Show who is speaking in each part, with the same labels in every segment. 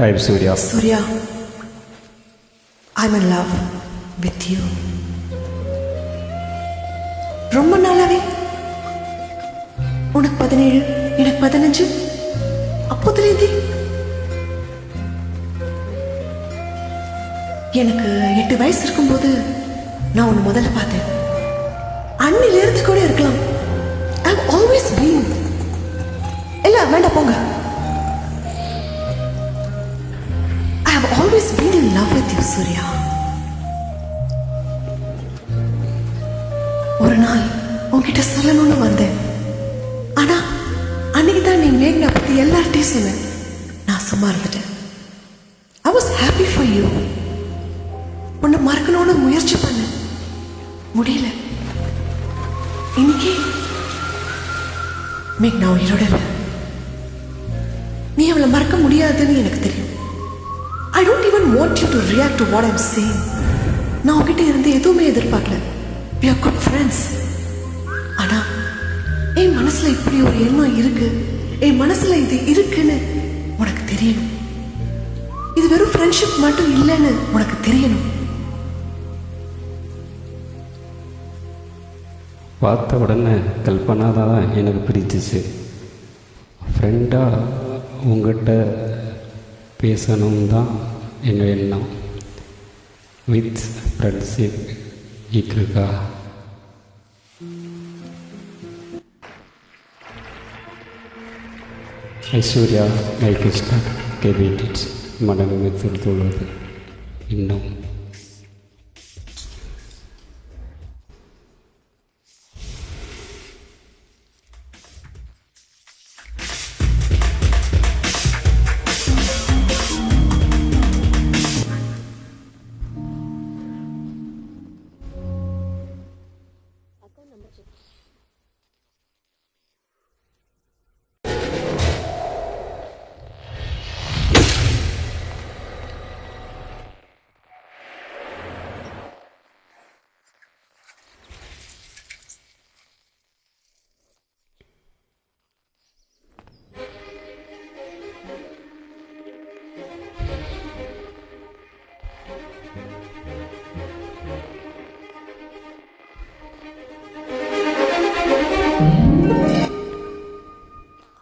Speaker 1: I am Surya.
Speaker 2: Surya, I'm in love with you. ரொம்ப நாளாவே உனக்கு 17 எனக்கு 15 அப்போதுலேருந்தே எனக்கு 8 வயசு இருக்கும்போது நான் உன்னை முதல்ல பார்த்தேன். அன்னிலிருந்து கூட இருக்கலாம். I've always been. இல்ல வேண்டாம் போங்க. I have always been in love with you, Surya. ஒரு நாள் உன்கிட்ட சொல்லணும்னு வந்தேன். ஆனா அன்னைக்கு தான் நீ மேக்னா பத்தி எல்லார்ட்டையும் சொன்ன. நான் சும்மா இருந்துட்டேன். I was happy for you. உன்னை மறக்கணும்னு முயற்சி பண்ண முடியல. இன்னைக்கு மேக்னா உயிரோட இல்ல. நீ அவளை மறக்க முடியாதுன்னு எனக்கு தெரியும். I don't even want you to react to what I'm saying. நான் உன்கிட்ட இருந்து எதுவுமே எதிர்பார்க்கல. We are good friends. ஆனா என் மனசுல இப்படி ஒரு எண்ணம் இருக்கு, என் மனசுல இது இருக்குன்னு உனக்கு தெரியணும். இது வெறும் ஃப்ரெண்ட்ஷிப் மட்டும் இல்லைன்னு உனக்கு தெரியணும்.
Speaker 1: பார்த்த உடனே கல்பனா தான் எனக்கு பிடிச்சிச்சு. ஃப்ரெண்டாக உங்கள்கிட்ட பேசணும் தான் என்னோட எண்ணம். வித் ஃப்ரெண்ட்ஷிப் இருக்கா? ஐஸ்வர்யா லைஃப் ஸ்டார்ட் கேபிட் மனமே சொல்லுவது இன்னும்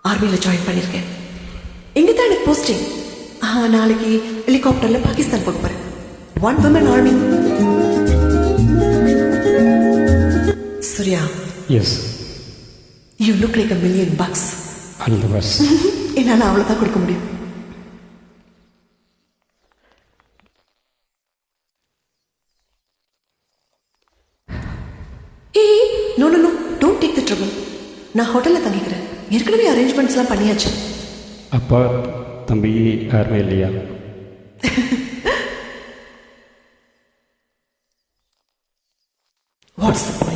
Speaker 2: ஆர்மியில் ஜாயின் பண்ணியிருக்கேன். இங்கே தான் எனக்கு போஸ்டிங். நாளைக்கு ஹெலிகாப்டரில் பாகிஸ்தான் போக போகிறேன். 1 women army. Surya.
Speaker 1: Yes.
Speaker 2: You look like $1 million.
Speaker 1: All the best.
Speaker 2: என்னால் அவ்வளோதான் கொடுக்க முடியும். No, no, no. Don't take the trouble. நான் ஹோட்டலில் தங்கிக்கிறேன். ஏற்கனவே அரேஞ்ச்மெண்ட்ஸ்லாம் பண்ணியாச்சு.
Speaker 1: அப்பா தம்பி யாருமே இல்லையா?
Speaker 2: What's the point?